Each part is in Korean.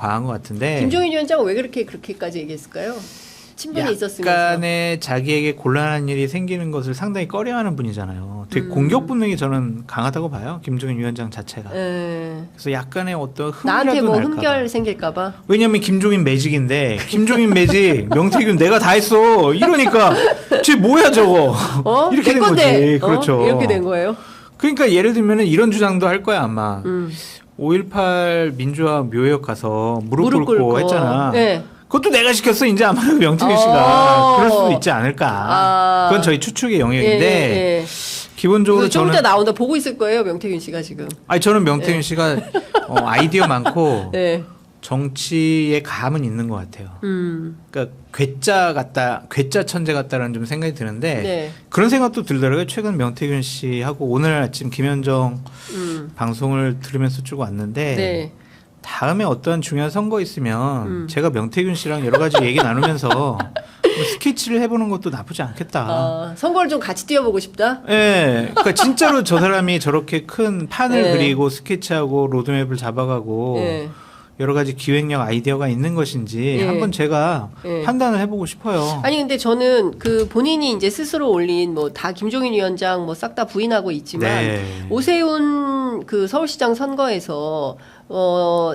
과한 것 같은데. 김종인 위원장은 왜 그렇게까지 얘기했을까요? 친분이 있었으면서. 약간의 자기에게 곤란한 일이 생기는 것을 상당히 꺼려하는 분이잖아요. 되게 공격 본능이 저는 강하다고 봐요. 김종인 위원장 자체가. 그래서 약간의 어떤 흠결도 나한테 뭐 날까 흠결 봐. 생길까 봐. 왜냐면 김종인 매직인데 김종인 매직 명태균 내가 다 했어 이러니까 쟤 뭐야 저거 이렇게 된 거지. 그렇죠. 이렇게 된 거예요. 그러니까 예를 들면은 이런 주장도 할 거야 아마. 5.18 민주화 묘역 가서 무릎 꿇고 했잖아. 네. 그것도 내가 시켰어. 이제 아마도 명태균 씨가 그럴 수도 있지 않을까. 그건 저희 추측의 영역인데 기본적으로 좀 저는 이따 나온다 보고 있을 거예요. 명태균 씨가 지금. 아니 저는 명태균 씨가 아이디어 많고 네. 정치에 감은 있는 것 같아요. 그러니까 괴짜 천재 같다라는 좀 생각이 드는데 네. 그런 생각도 들더라고요. 최근 명태균 씨하고 오늘 아침 김현정 방송을 들으면서 쭉 왔는데 네. 다음에 어떤 중요한 선거 있으면 제가 명태균 씨랑 여러 가지 얘기 나누면서 뭐 스케치를 해보는 것도 나쁘지 않겠다. 선거를 좀 같이 뛰어보고 싶다? 네. 그러니까 진짜로 저 사람이 저렇게 큰 판을 네. 그리고 스케치하고 로드맵을 잡아가고 네. 여러 가지 기획력 아이디어가 있는 것인지 한번 제가 판단을 해보고 싶어요. 아니 근데 저는 그 본인이 이제 스스로 올린 뭐 다 김종인 위원장 뭐 싹 다 부인하고 있지만 오세훈 그 서울시장 선거에서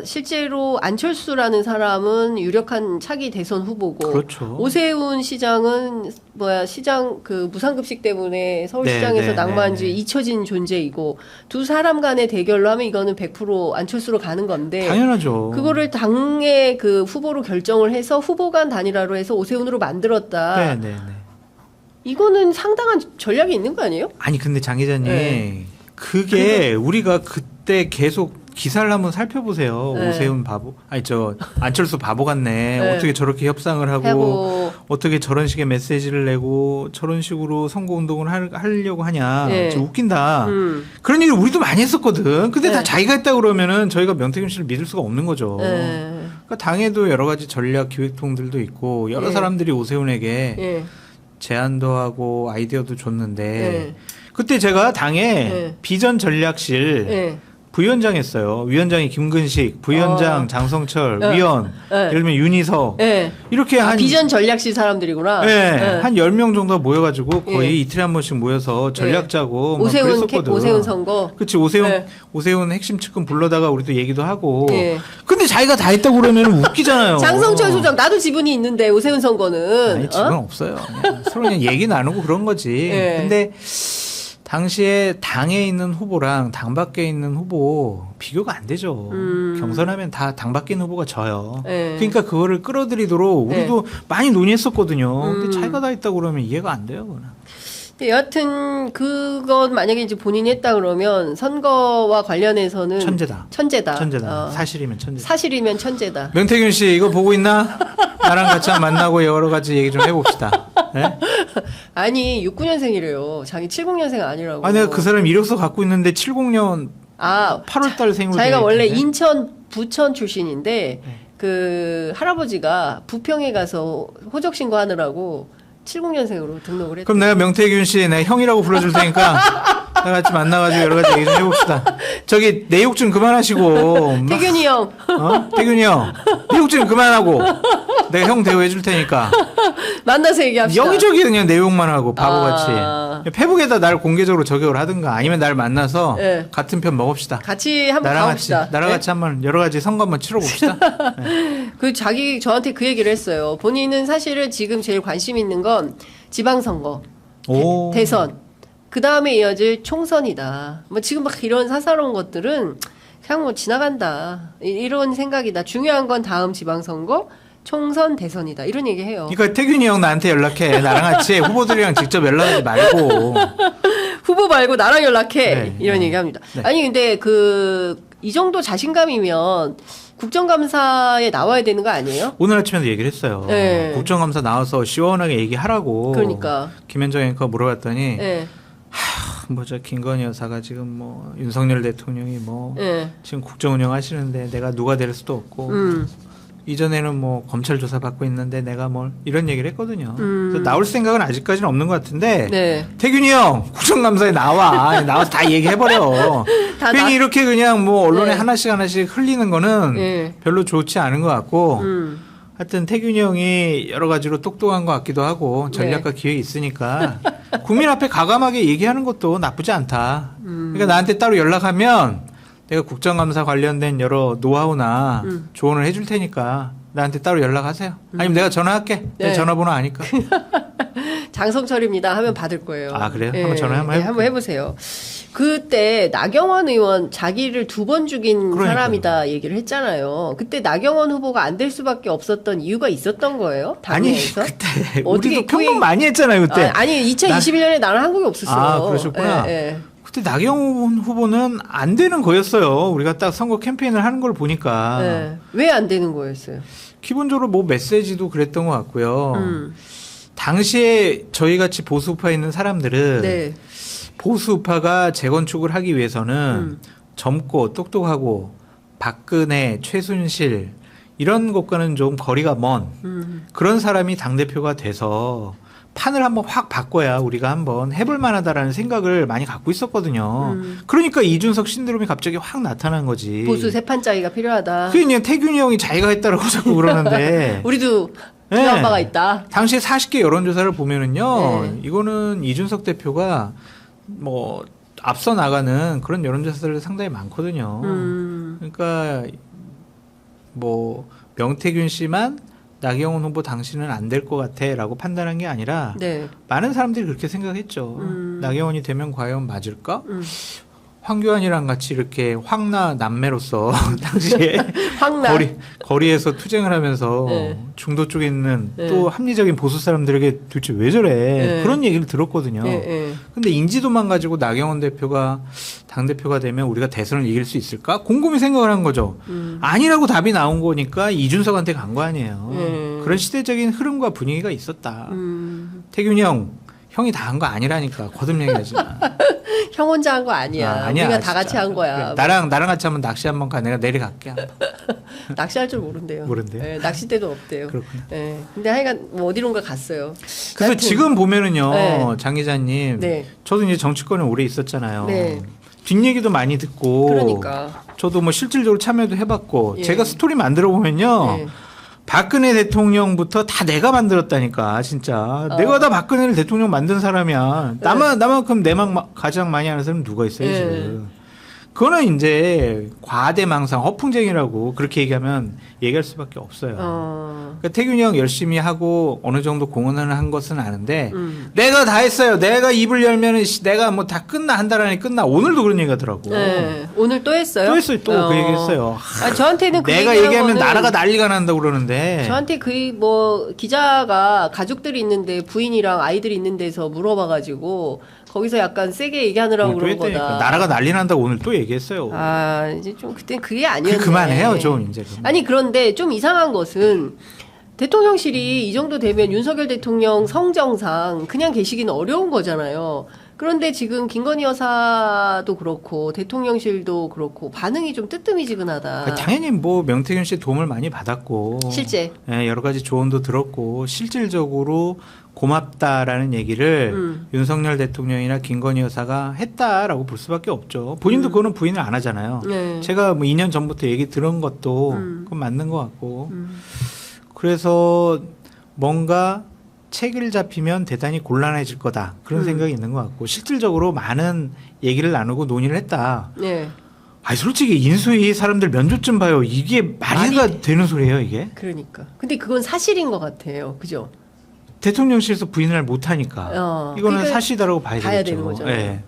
실제로 안철수라는 사람은 유력한 차기 대선 후보고 그렇죠. 오세훈 시장은 시장 그 무상급식 때문에 서울시장에서 낙마한지 잊혀진 존재이고 두 사람 간의 대결로 하면 이거는 100% 안철수로 가는 건데 당연하죠. 그거를 당의 그 후보로 결정을 해서 후보 간 단일화로 해서 오세훈으로 만들었다. 이거는 상당한 전략이 있는 거 아니에요? 아니 근데 장 기자님 그게 우리가 그때 계속 기사를 한번 살펴보세요. 오세훈 바보, 안철수 바보 같네. 어떻게 저렇게 협상을 하고 어떻게 저런 식의 메시지를 내고 저런 식으로 선거운동을 하려고 하냐. 좀 웃긴다. 그런 얘기를 우리도 많이 했었거든. 근데 다 자기가 했다 그러면은 저희가 명태균 씨를 믿을 수가 없는 거죠. 그러니까 당에도 여러 가지 전략 기획통들도 있고 여러 사람들이 오세훈에게 제안도 하고 아이디어도 줬는데 그때 제가 당에 비전 전략실 부위원장 했어요. 위원장이 김근식, 부위원장 장성철, 위원, 예를 들면 윤희석. 이렇게 한 비전 전략실 사람들이구나. 한 10명 정도 모여가지고 거의 이틀에 한 번씩 모여서 전략 짜고 막 그랬었거든. 오세훈 선거. 그렇지. 오세훈 핵심 측근 불러다가 우리도 얘기도 하고. 근데 자기가 다 했다고 그러면 웃기잖아요. 장성철 소장 나도 지분이 있는데 오세훈 선거는. 아니 지분 없어요. 서로 그냥 얘기 나누고 그런 거지. 근데 당시에 당에 있는 후보랑 당 밖에 있는 후보 비교가 안 되죠. 경선하면 다 당 밖에 있는 후보가 져요. 그러니까 그거를 끌어들이도록 우리도 많이 논의했었거든요. 근데 자기가 다 했다고 그러면 이해가 안 돼요. 그건. 여하튼 그건 만약에 이제 본인이 했다 그러면 선거와 관련해서는 천재다. 사실이면 천재다. 명태균 씨 이거 보고 있나? 나랑 같이 만나고 여러 가지 얘기 좀 해봅시다. 네? 아니 69년생이래요. 자기 70년생 아니라고. 내가 그 사람 이력서 갖고 있는데 70년 8월달 생으로. 자기가 원래 인천 부천 출신인데 그 할아버지가 부평에 가서 호적 신고하느라고 70년생으로 등록을 했대요. 그럼 내가 명태균 씨 내 형이라고 불러줄 테니까 내가 같이 만나가지고 여러 가지 얘기 좀 해봅시다. 저기 내 욕 좀 그만하시고. 태균이 형. 태균이 형. 내 욕 좀 그만하고. 내가 형 대우해줄 테니까. 만나서 얘기합시다. 여기저기 그냥 내 욕만 하고 바보같이. 페북에다 날 공개적으로 저격을 하든가 아니면 날 만나서 같은 편 먹읍시다. 같이 한번 가봅시다. 나랑 같이 한번 여러 가지 선거 한번 치러봅시다. 저한테 그 얘기를 했어요. 본인은 사실은 지금 제일 관심 있는 건 지방선거, 대선, 그 다음에 이어질 총선이다. 뭐 지금 막 이런 사사로운 것들은 그냥 뭐 지나간다. 이런 생각이다. 중요한 건 다음 지방선거, 총선, 대선이다. 이런 얘기 해요. 그러니까 태균이 형 나한테 연락해. 나랑 같이 후보들이랑 직접 연락하지 말고. 후보 말고 나랑 연락해. 이런 얘기 합니다. 아니 근데 이 정도 자신감이면 국정감사에 나와야 되는 거 아니에요? 오늘 아침에도 얘기를 했어요. 국정감사 나와서 시원하게 얘기하라고. 그러니까. 김현정 앵커 물어봤더니 저 김건희 여사가 지금 윤석열 대통령이 지금 국정 운영하시는데 내가 누가 될 수도 없고 이전에는 뭐 검찰 조사 받고 있는데 내가 뭘 이런 얘기를 했거든요. 그래서 나올 생각은 아직까지는 없는 것 같은데 네. 태균이 형 국정감사에 나와서 다 얘기해버려. 괜히 이렇게 그냥 뭐 언론에 네. 하나씩 흘리는 거는 네. 별로 좋지 않은 것 같고 하여튼 태균이 형이 여러 가지로 똑똑한 것 같기도 하고 전략과 네. 기획이 있으니까 국민 앞에 과감하게 얘기하는 것도 나쁘지 않다. 그러니까 나한테 따로 연락하면 내가 국정감사 관련된 여러 노하우나 조언을 해줄 테니까 나한테 따로 연락하세요. 아니면 내가 전화할게. 내 네. 전화번호 아니까. 장성철입니다 하면 받을 거예요. 아 그래요? 한번 전화 한번 해볼게요. 한번 해보세요. 그때 나경원 의원 자기를 2번 죽인 그러니까요. 사람이다 얘기를 했잖아요. 그때 나경원 후보가 안 될 수밖에 없었던 이유가 있었던 거예요? 아니 당내에서? 그때 어떻게 우리도 평론 많이 했잖아요 그때. 아니 2021년에 나는 한국에 없었어요. 아, 그러셨구나. 그때 나경원 후보는 안 되는 거였어요. 우리가 딱 선거 캠페인을 하는 걸 보니까. 왜 안 되는 거였어요? 기본적으로 뭐 메시지도 그랬던 것 같고요. 당시에 저희 같이 보수우파에 있는 사람들은 네. 보수우파가 재건축을 하기 위해서는 젊고 똑똑하고 박근혜, 최순실 이런 것과는 좀 거리가 먼 그런 사람이 당대표가 돼서 판을 한번 확 바꿔야 우리가 한번 해볼 만하다라는 생각을 많이 갖고 있었거든요. 그러니까 이준석 신드롬이 갑자기 확 나타난 거지. 보수 세판짜기가 필요하다. 그냥 태균이 형이 자기가 했다라고 자꾸 그러는데. 우리도 필요한 바가 있다. 당시에 40개 여론조사를 보면은요. 네. 이거는 이준석 대표가 뭐 앞서 나가는 그런 여론조사들 상당히 많거든요. 그러니까 뭐 명태균 씨만 나경원 후보 당신은 안 될 것 같아라고 판단한 게 아니라 네. 많은 사람들이 그렇게 생각했죠. 나경원이 되면 과연 맞을까? 황교안이랑 같이 이렇게 황나 남매로서 당시에 황나 거리에서 투쟁을 하면서 네. 중도 쪽에 있는 네. 또 합리적인 보수 사람들에게 도대체 왜 저래 네. 그런 얘기를 들었거든요. 네. 근데 인지도만 가지고 나경원 대표가 당대표가 되면 우리가 대선을 이길 수 있을까? 곰곰이 생각을 한 거죠. 아니라고 답이 나온 거니까 이준석한테 간 거 아니에요. 그런 시대적인 흐름과 분위기가 있었다. 태균이 형이 다 한 거 아니라니까 거듭 얘기하지 마. 형 혼자 한 거 아니야. 아니야, 우리가 다 진짜. 같이 한 거야. 그래, 나랑 같이 한번 낚시 한번 가. 내가 내려갈게. 낚시할 줄 모른대요. 모른대요? 네, 낚싯대도 없대요. 그렇구나. 네, 근데 하여간 뭐 어디론가 갔어요. 그래서 하여튼, 지금 보면은요, 네. 장 기자님, 네. 저도 이제 정치권에 오래 있었잖아요. 네. 뒷얘기도 많이 듣고, 그러니까. 저도 뭐 실질적으로 참여도 해봤고, 예. 제가 스토리 만들어 보면요. 네. 박근혜 대통령부터 다 내가 만들었다니까 진짜 내가 다 박근혜를 대통령 만든 사람이야. 나만큼 내막 가장 많이 하는 사람 누가 있어요 지금. 그거는 이제 과대망상 허풍쟁이라고 그렇게 얘기하면 얘기할 수밖에 없어요. 그러니까 태균이 형 열심히 하고 어느 정도 공헌을 한 것은 아는데 내가 다 했어요. 내가 입을 열면은 내가 뭐 다 끝나 한 달 안에 끝나. 오늘도 그런 얘기 하더라고. 네. 오늘 또 했어요? 또 했어요. 또 그 얘기 했어요. 저한테는 그 내가 얘기하면 나라가 난리가 난다고 그러는데. 저한테 그 뭐 기자가 가족들이 있는데 부인이랑 아이들이 있는 데서 물어봐가지고 거기서 약간 세게 얘기하느라고 그런 거다. 나라가 난리 난다고 오늘 또 얘기했어요. 아 이제 좀 그땐 그게 아니었네. 그만해요 좀 이제. 아니 그런데 좀 이상한 것은 대통령실이 이 정도 되면 윤석열 대통령 성정상 그냥 계시기는 어려운 거잖아요. 그런데 지금 김건희 여사도 그렇고 대통령실도 그렇고 반응이 좀 뜨뜨미지근하다. 당연히 뭐 명태균 씨 도움을 많이 받았고 실제 여러 가지 조언도 들었고 실질적으로 고맙다라는 얘기를 윤석열 대통령이나 김건희 여사가 했다라고 볼 수밖에 없죠. 본인도 그거는 부인을 안 하잖아요. 네. 제가 뭐 2년 전부터 얘기 들은 것도 그건 맞는 것 같고 그래서 뭔가 책을 잡히면 대단히 곤란해질 거다. 그런 생각이 있는 것 같고 실질적으로 많은 얘기를 나누고 논의를 했다. 네. 아니 솔직히 인수위 사람들 면접 좀 봐요. 이게 말이가 되는 소리예요 이게? 그러니까. 근데 그건 사실인 것 같아요. 그죠? 대통령실에서 부인을 못하니까 이거는 그러니까 사실이라고 봐야 되겠죠. 되는 거잖아요. 네.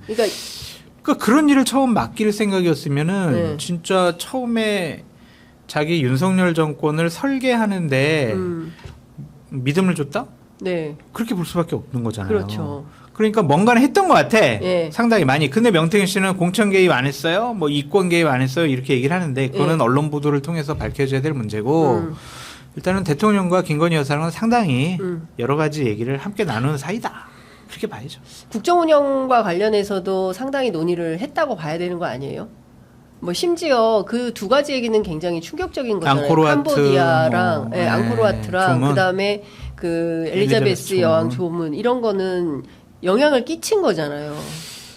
그러니까 그런 일을 처음 맡길 생각이었으면은 네. 진짜 처음에 자기 윤석열 정권을 설계하는데 믿음을 줬다? 네. 그렇게 볼 수밖에 없는 거잖아요. 그렇죠. 그러니까 뭔가는 했던 것 같아. 예. 상당히 많이. 근데 명태균 씨는 공천 개입 안 했어요? 뭐 이권 개입 안 했어요? 이렇게 얘기를 하는데 그거는 예. 언론 보도를 통해서 밝혀져야 될 문제고 일단은 대통령과 김건희 여사는 상당히 여러 가지 얘기를 함께 나누는 사이다. 그렇게 봐야죠. 국정 운영과 관련해서도 상당히 논의를 했다고 봐야 되는 거 아니에요? 뭐 심지어 그 두 가지 얘기는 굉장히 충격적인 거잖아요. 앙코르와트, 캄보디아랑 뭐, 앙코르와트랑 조문. 그다음에 그 엘리자베스 여왕 조문 이런 거는 영향을 끼친 거잖아요.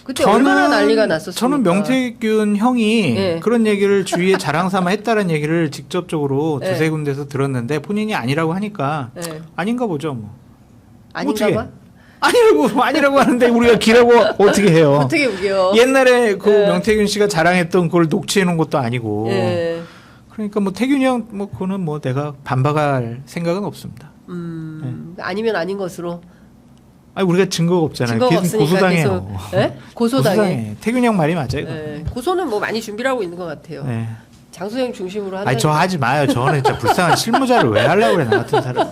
그때 얼마나 난리가 났었습니까? 저는 명태균 형이 네. 그런 얘기를 주위에 자랑삼아 했다는 얘기를 직접적으로 네. 두세 군데서 들었는데 본인이 아니라고 하니까 네. 아닌가 보죠. 뭐. 아닌가 어떻게? 봐? 아니라고 하는데 우리가 기라고 어떻게 해요? 어떻게 우겨? 옛날에 그 네. 명태균 씨가 자랑했던 그걸 녹취해 놓은 것도 아니고. 네. 그러니까 뭐 태균이 형 뭐 그거는 뭐 내가 반박할 생각은 없습니다. 아니면 아닌 것으로. 아니 우리가 증거가 없잖아요. 증거가 계속 없으니까 고소당해요. 계속 네? 고소당해. 태균이 형 말이 맞아요. 네. 고소는 뭐 많이 준비를 하고 있는 것 같아요. 네. 장수영 중심으로 한다. 아니 저 하지 마요. 저는 진짜 불쌍한 실무자를 왜 하려고 그래 나 같은 사람.